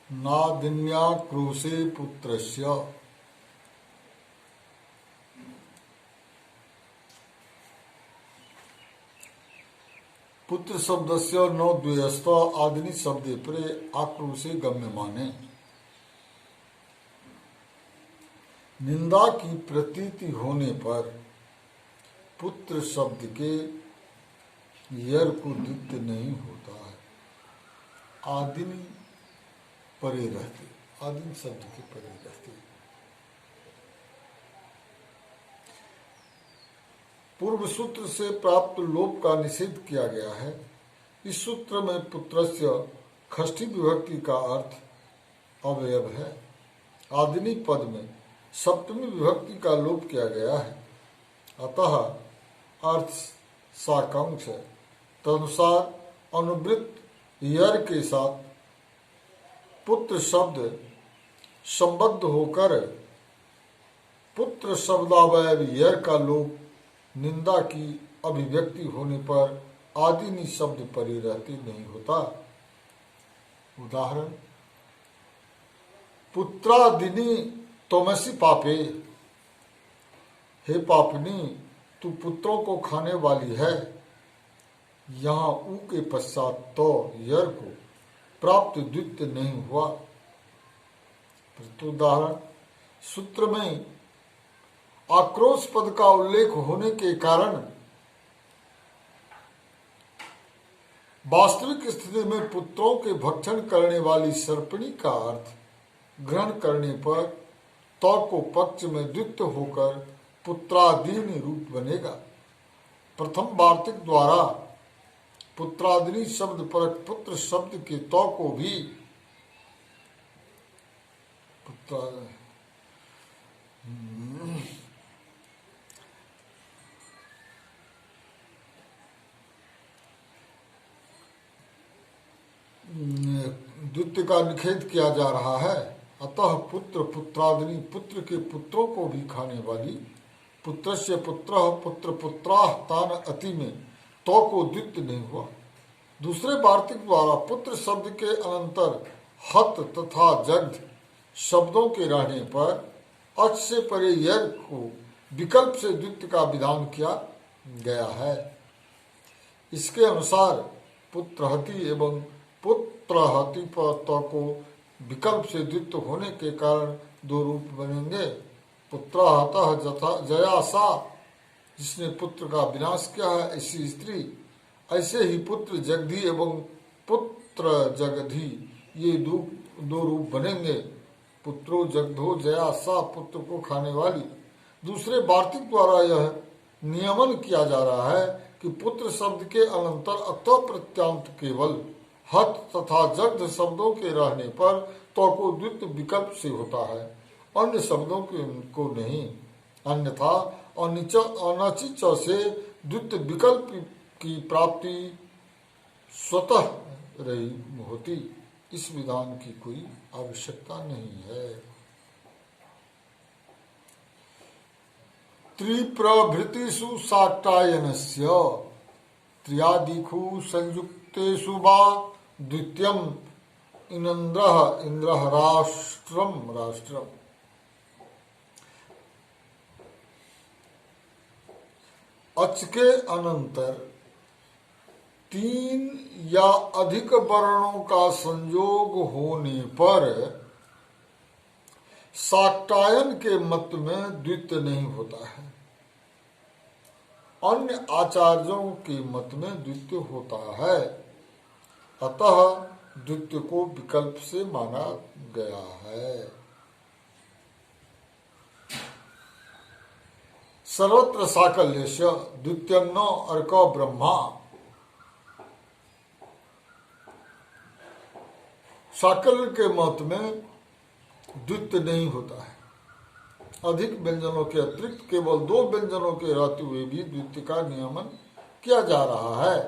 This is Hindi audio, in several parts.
नादिन्या क्रूसे पुत्रस्य पुत्र शब्दस्य न द्वयस्त आदिनी शब्दे परे आक्रोशे गम्यमाने। निंदा की प्रतीति होने पर पुत्र शब्द के यर को द्वित्य नहीं होता है, आदिनी परे रहते, आदिनी शब्द के परे रहते। पूर्व सूत्र से प्राप्त लोप का निषेध किया गया है। इस सूत्र में पुत्रस्य षष्ठी विभक्ति का अर्थ अवयव है। आदिनी पद में सप्तमी विभक्ति का लोप किया गया है, अतः अर्थ साकांक्ष है। तदनुसार अनुवृत्त यर के साथ पुत्र शब्द संबद्ध होकर पुत्र शब्दावयव यर का लोप निंदा की अभिव्यक्ति होने पर आदिनी शब्द परिरहती नहीं होता। उदाहरण, पुत्रादिनी तमसी पापे, हे पापनी तू पुत्रों को खाने वाली है। यहाँ ऊ के पश्चात तो यर को प्राप्त द्वित्य नहीं हुआ। उदाहरण, सूत्र में आक्रोश पद का उल्लेख होने के कारण वास्तविक स्थिति में पुत्रों के भक्षण करने वाली सर्पिणी का अर्थ ग्रहण करने पर तौ को पक्ष में द्वित्य होकर पुत्रादीनी रूप बनेगा। प्रथम वार्तिक द्वारा पुत्रादिनी शब्द पर पुत्र शब्द के तौ को भी द्वित्य का निषेध किया जा रहा है। अतः पुत्र पुत्रादिनी पुत्र के पुत्रों को भी खाने वाली पुत्रस्य पुत्रः पुत्र पुत्राः तान अति में तो को द्वित्य नहीं हुआ। दूसरे वार्तिक द्वारा पुत्र शब्द के अनंतर हत तथा जग्ध शब्दों के रहने पर अच से परे यर को विकल्प से द्वित्य का विधान किया गया है। इसके अनुसार पुत्रहति एवं पुत्रहति पर तो को विकल्प से द्वित्व होने के कारण दो रूप बनेंगे। पुत्रहतः जया सा, जिसने पुत्र का विनाश किया है, ऐसी स्त्री। ऐसे ही पुत्र जगधी एवं पुत्र जगधी ये दो रूप बनेंगे। पुत्रो जगधो जया सा, पुत्र को खाने वाली। दूसरे वार्तिक द्वारा यह नियमन किया जा रहा है कि पुत्र शब्द के अनंतर अतो प्रत्यांत केवल हत तथा जग्ध शब्दों के रहने पर तो को द्वित्व विकल्प से होता है, अन्य शब्दों को नहीं। अन्यथा अनचिच से द्वित्व विकल्प की प्राप्ति स्वतः रही होती। इस विधान की कोई आवश्यकता नहीं है। त्रिप्रभृतिषु साक्टायनस्य त्र्यादिषु संयुक्तेषु वा द्वितीयम् इन्द्रः इन्द्रः राष्ट्रम् राष्ट्रम्। अच के अनंतर तीन या अधिक वर्णों का संयोग होने पर साक्टायन के मत में द्वित्य नहीं होता है, अन्य आचार्यों के मत में द्वित्य होता है। अतः द्वित्य को विकल्प से माना गया है। सर्वत्र साकल्यस्य द्वितीयं न अर्क ब्रह्मा। साकल्य के मत में द्वित्य नहीं होता है। अधिक व्यंजनों के अतिरिक्त केवल दो व्यंजनों के रहते हुए भी द्वित्य का नियमन किया जा रहा है।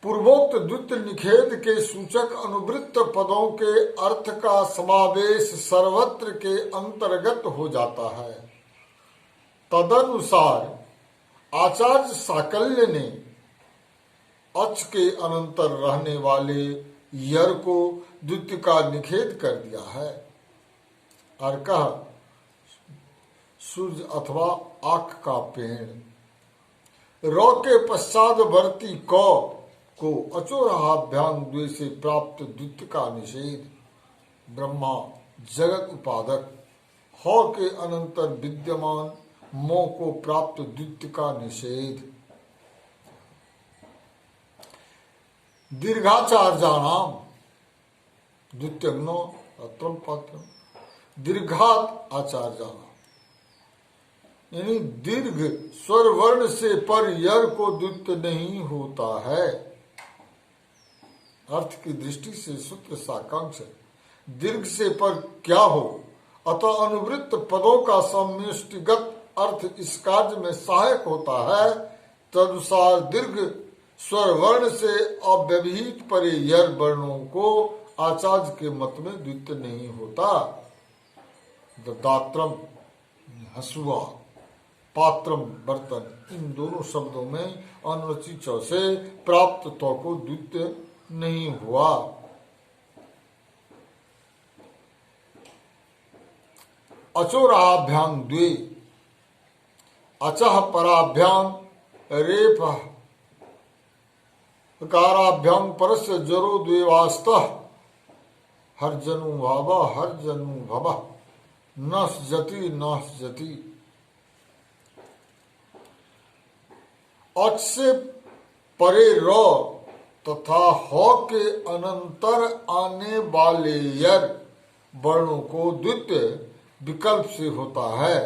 पूर्वोक्त द्वित्य निषेध के सूचक अनुवृत्त पदों के अर्थ का समावेश सर्वत्र के अंतर्गत हो जाता है। तदनुसार आचार्य साकल्य ने अच के अनंतर रहने वाले यर को द्वित्व का निषेध कर दिया है। अर्कः सूर्य अथवा आँख का पेड़। रौ के पश्चात वर्ती क को अचोरहाभ्याम द्वे से प्राप्त द्वित्व का निषेध। ब्रह्मा जगत उपादक। ह के अनंतर विद्यमान मो को प्राप्त द्वित्व का निषेध। दीर्घाचार्याणाम द्वितीयग्नो अत्रम पात्रम। दीर्घात आचार्याणाम यानी दीर्घ स्वर वर्ण से पर यर को द्वित्व नहीं होता है। अर्थ की दृष्टि से सूत्र साकांक्ष है। दीर्घ से पर क्या हो, अतः अनुवृत्त पदों का समष्टिगत अर्थ इस कार्य में सहायक होता है। तदनुसार दीर्घ स्वर वर्ण से अव्यवहित परे यर वर्णों को आचार्य के मत में द्वित्व नहीं होता। दात्रम हसुआ, पात्रम बर्तन, इन दोनों शब्दों में अनुरची च से प्राप्त तो को द्वित्व नहीं हुआ। अचोराभ्याम द्वे। अचः पराभ्याम रेफ काराभ्याम परस्य जरो द्वेवास्तः हर्जनु भाव हर्जनु भव नस जति नस जति। अच से परे र तथा ह के अनंतर आने वाले यर वर्णों को द्वित्व विकल्प से होता है।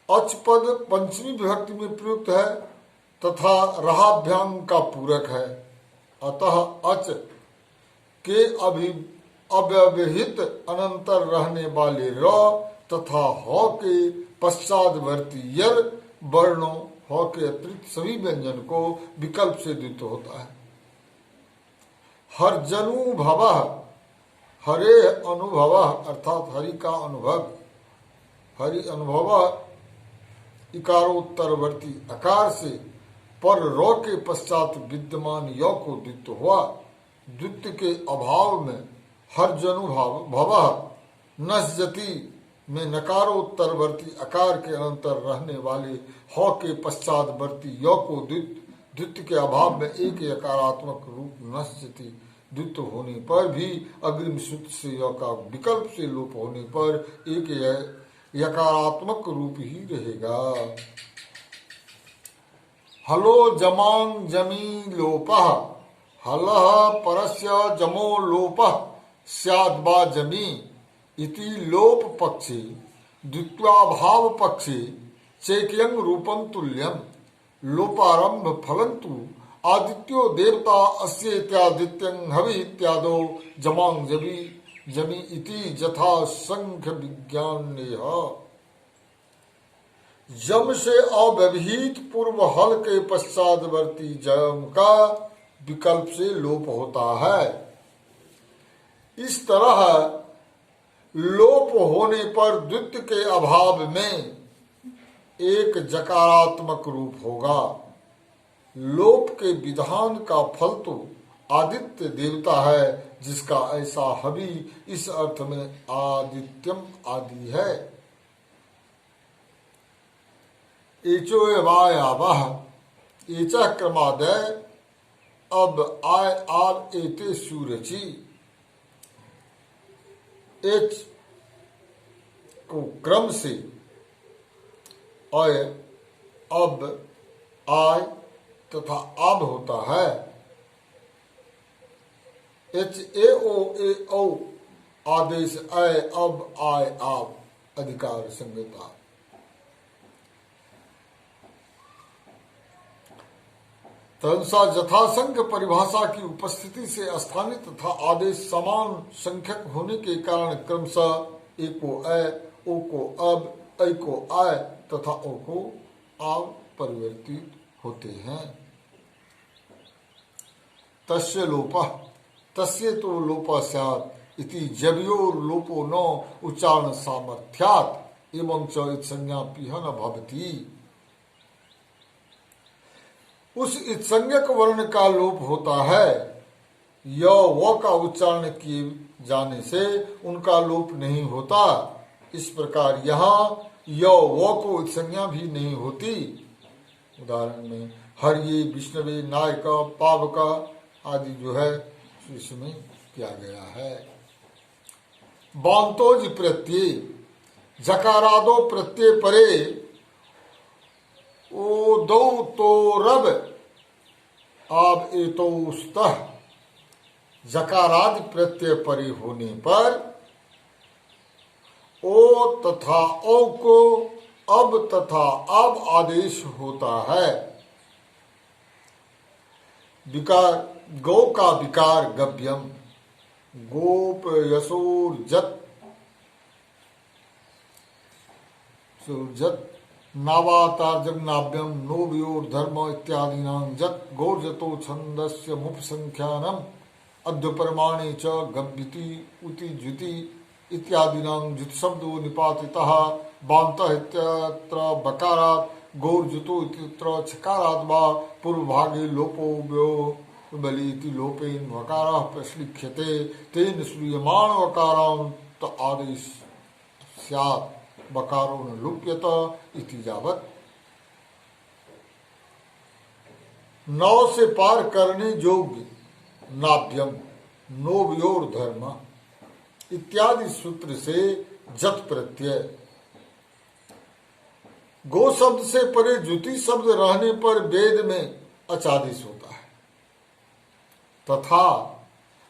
अच पद पंचमी विभक्ति में प्रयुक्त है तथा रहाभ्याम का पूरक है। अतः अच के अव्यवहित अनंतर रहने वाले र तथा ह के पश्चातवर्ती यर वर्णों ह के अतिरिक्त सभी व्यंजन को विकल्प से द्वित्व होता है। हर्जनु भवः, हरे अनुभव अर्थात हरि का अनुभव। हरि अनुभव इकारोत्तरवर्ती अकार से पर रो के पश्चात विद्यमान य को द्वित्व हुआ। द्वित्व के अभाव में हर्जनु भवः नस्जति में नकारोत्तरवर्ती अकार के अंतर रहने वाले ह के पश्चातवर्ती य को द्वित्व के अभाव में एक यकारात्मक रूप नस्जति द्वित्व होने पर भी अग्रिम सूत्र से य का विकल्प से लोप होने पर एक यकारात्मक रूप ही रहेगा। हलो जमांग जमी लोपः हलः परस्य जमो लोपः स्याद्वा जमी इति लोप पक्षे द्वित्वाभाव पक्षे चैक्यं रूपं तुल्यं लोपारंभ फलंतु आदित्यो देवता अस्य इत्यादित्यं हवि इत्यादो जमांग जमी इति जथा संख्य विज्ञानेह। जम से अव्यवहित पूर्व हल के पश्चातवर्ती जम का विकल्प से लोप होता है। इस तरह लोप होने पर द्वित्व के अभाव में एक जकारात्मक रूप होगा। लोप के विधान का फल तो आदित्य देवता है, जिसका ऐसा हवि इस अर्थ में आदित्यम आदि है। एचो एवायावः एचा क्रमादय अब आय आर एते सूरचि। एच को क्रम से अय अब आय तथा अब होता है। एच ए ओ आदेश अय अब आय आप अधिकार संहिता। तदनुसार जथासंख्य परिभाषा की उपस्थिति से स्थानिक तथा आदेश समान संख्यक होने के कारण क्रमशः ए को अ, ओ को अब, ऐ को आय तथा ओ को आव परिवर्तित होते हैं। तस्य लोपः तस्य तो लोपः स्यात् इति जबयोर लोपो न उच्चारण सामर्थ्यात् एवं च संज्ञा पिह न भवति। उस इत्संज्ञक वर्ण का लोप होता है। य व का उच्चारण किए जाने से उनका लोप नहीं होता। इस प्रकार यहाँ य व को संज्ञा भी नहीं होती। उदाहरण में हरिये, विष्णवे, नायक, पावक आदि जो है इसमें किया गया है। बांतोज प्रत्यय जकारादो प्रत्यय परे ओ दो तो रब आब एतो स्तः जकारादि प्रत्यय परे होने पर ओ तथा औ को अब तथा अब आदेश होता है। विकार गौ का विकार गव्यम गोप यशोर जत सुरजत नावातार्जम नाभ्यम नोव्योर धर्म इत्यादि नाम जत गौर्जतो छंदस्य मुपसंख्यानम अद्य परमाणे च गव्यति उति ज्युति इत्यादि नाम जुत शब्दो निपातितः बान्तः इत्यत्र बकारात् गौर्जुतो इत्यत्र छकारात् वा पूर्वभागे लोपो व्यो बलीति लोपेन वकारः प्रश्लिख्यते तेन श्रूयमाण वकारान्त आदेश स्यात् बकारो न लुप्यत इति यावत्। 9 से पार करने योग्य नाभ्यम नोव्योर धर्म इत्यादि सूत्र से जत प्रत्यय गो शब्द से परे ज्युति शब्द रहने पर वेद में अचादेश होता है तथा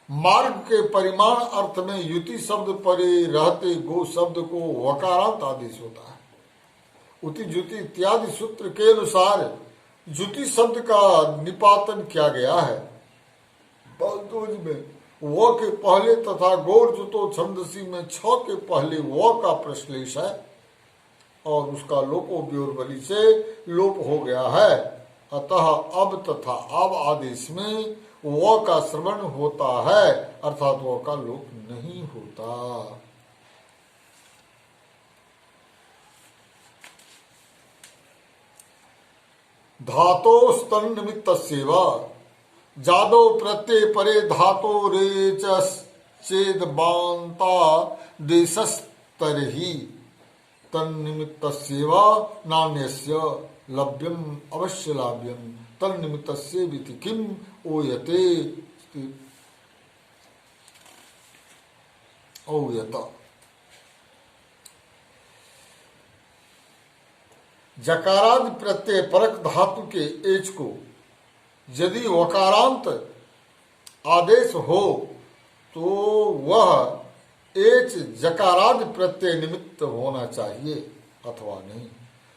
मार्ग के परिमाण अर्थ में युति शब्द परे रहते गो शब्द को वकारांत आदेश होता है। उति ज्युति इत्यादि सूत्र के अनुसार ज्युति शब्द का निपातन किया गया है। में व के पहले तथा गौर जुतो छंदसी में छ के पहले व का प्रश्लेष है और उसका लोपो ब्योरबली से लोप हो गया है। अतः अब तथा अब आदेश में व का श्रवण होता है अर्थात व का लोप नहीं होता। धातो स्तन निमित्त सेवा जादो प्रत्यय परे धातो रेचेद बांता देशस्तरहि तन्निमित्त सेवा नान्यस्य लभ्यम अवश्य लाभ्यम तन्निमित्त से विति किम ओयते ओयत। जकारादि प्रत्यय परक धातु के एच को यदि वकारांत आदेश हो तो वह एच जकारादि प्रत्यय निमित्त होना चाहिए अथवा नहीं।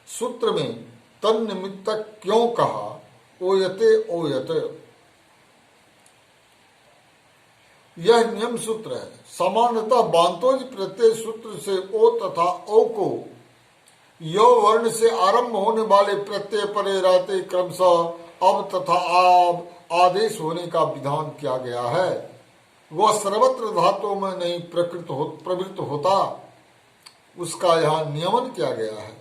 सूत्र में तन निमित्त क्यों कहा ओयते ओयत, यह नियम सूत्र है। सामान्यतः बांतोज प्रत्यय सूत्र से ओ तथा ओ को यो वर्ण से आरंभ होने वाले प्रत्यय परे रहते क्रमशः अब तथा आब आदेश होने का विधान किया गया है। वह सर्वत्र धातुओं में नहीं प्रवृत्त होता, उसका यहाँ नियमन किया गया है।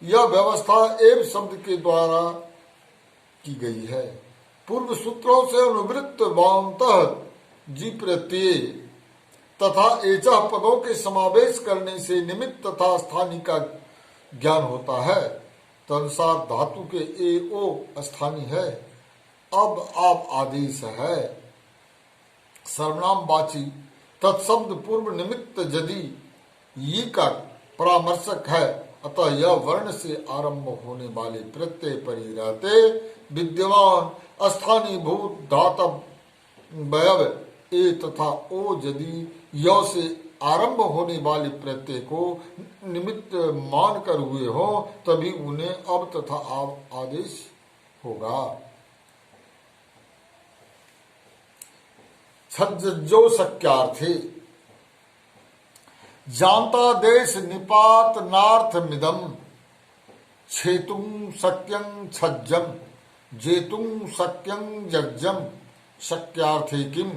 यह व्यवस्था एव शब्द के द्वारा की गई है। पूर्व सूत्रों से अनुवृत्त वामतः जी प्रत्यय तथा एचा पदों के समावेश करने से निमित्त तथा स्थानी का ज्ञान होता है। तदनुसार धातु के ए ओ स्थानी है, अब आप आदेश है। सर्वनाम वाची तत्शब्द पूर्व निमित्त यदि ये का परामर्शक है, अतः यह वर्ण से आरंभ होने वाले प्रत्यय परि रहते विद्यमान स्थानीय भूत धातव वयव ए तथा ओ यदि य से आरंभ होने वाले प्रत्यय को निमित्त मानकर हुए हो तभी उन्हें अब तथा अब आदेश होगा। छज्जो शक्यार्थे जानता देश निपात नार्थ मिदम छेतुं शक्यं छज्जम जेतुं शक्यं यज्जम शक्यार्थे किम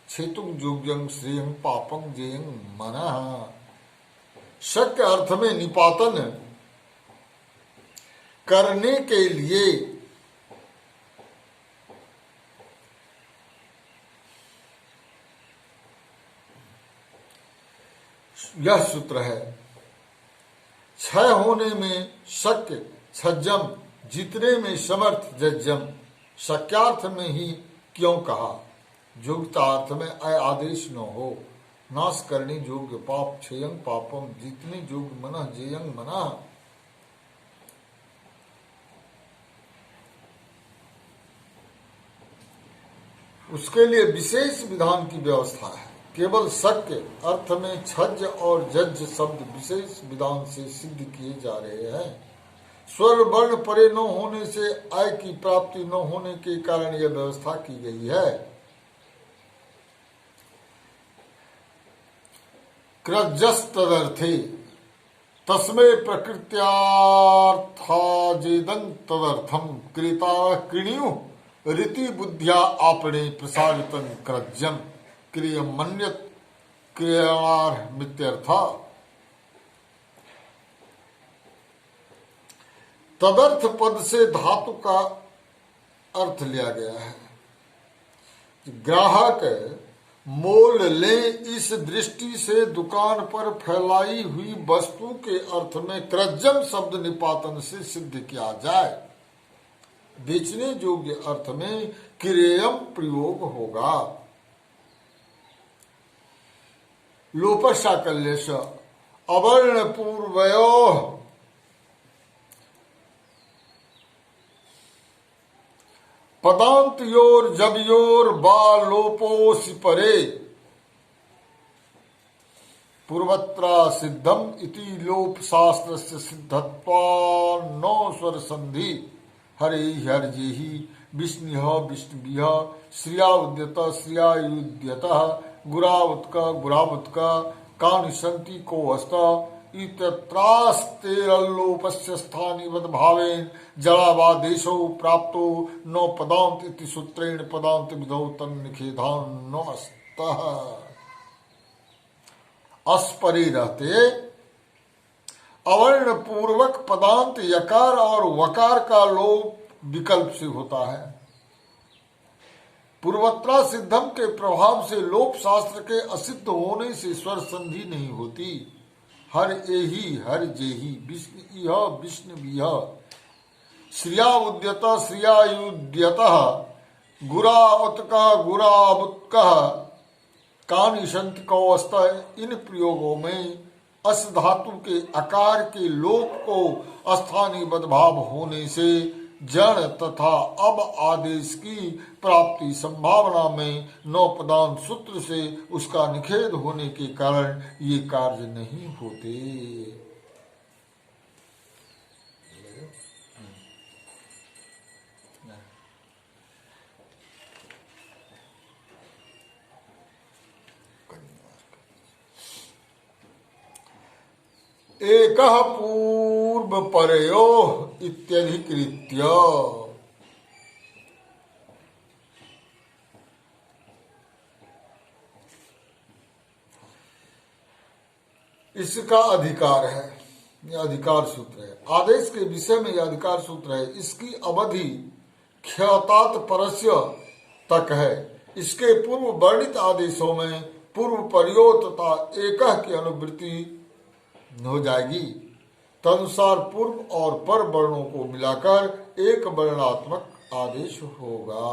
छेतुं योग्यं श्रेयं पापं जेयं मनः। शक्य अर्थ में निपातन करने के लिए यह सूत्र है। क्षय होने में शक्य छज्जम, जीतने में समर्थ जज्जम। शक्यार्थ में ही क्यों कहा, योग्यतार्थ में अय आदेश न हो। नाश करने योग्य पाप क्षयं पापम, जीतने योग्य मनः जेयं मनः। उसके लिए विशेष विधान की व्यवस्था है। केवल शक्य अर्थ में छज्ज और जज्ज शब्द विशेष विधान से सिद्ध किए जा रहे हैं। स्वर वर्ण परे न होने से आय की प्राप्ति न होने के कारण यह व्यवस्था की गई है। कृजस्तदर्थे तस्मै प्रकृत्यार्थाजेदं तदर्थम क्रेता कृणियु रीति बुद्धिया आपणे प्रसारितं कृज्यम क्रियमन्यत क्रियार्मित्यर्था। तदर्थ पद से धातु का अर्थ लिया गया है। ग्राहक मोल ले इस दृष्टि से दुकान पर फैलाई हुई वस्तु के अर्थ में कृज्यम शब्द निपातन से सिद्ध किया जाए। बेचने योग्य अर्थ में क्रियम प्रयोग होगा। लोपशाकल्यश अवर्ण पूर्वयोः पदांतयोर जबयोर बा लोपोसि परे पूर्वत्रा सिद्धम इति लोप शास्त्रस्य सिद्धत्वान्नो स्वर संधि हरे हर्जेहि विष्णुः विष्णुभिः श्रिया उद्यत श्रियायुद्यत गुरावत्क गुरावत्क कानिशन्ति को हस्त इत्यत्रास्तेरल्लोपस्य स्थानिवद् भावेन जड़ावादेशो प्राप्तो न पदांत इति सूत्रेण पदांत विधौ तन्निखेधान अस्तः। अस्परे रहते अवर्ण पूर्वक पदांत यकार और वकार का लोप विकल्प से होता है। पूर्वत्रा सिद्धम के प्रभाव से लोप शास्त्र के असिद्ध होने से स्वर संधि नहीं होती। हर एहि हर जेहि विष्णु इह विष्णु विह श्रिया उद्यत श्रियायुद्यत गुरावत्क गुरावुत्क कानिशंत कौस्त। इन प्रयोगों में अस धातु के आकार के लोप को स्थानीय बदभाव होने से जड़ तथा अब आदेश की प्राप्ति संभावना में नौपदान सूत्र से उसका निषेध होने के कारण ये कार्य नहीं होते। एकः पूर्व परयोः इत्यधिकृत्य इसका अधिकार है। यह अधिकार सूत्र है। आदेश के विषय में यह अधिकार सूत्र है। इसकी अवधि ख्यातात परस्य तक है। इसके पूर्व वर्णित आदेशों में पूर्व परयो तथा एकह की अनुवृत्ति हो जाएगी। तदनुसार पूर्व और पर वर्णों को मिलाकर एक वर्णात्मक आदेश होगा।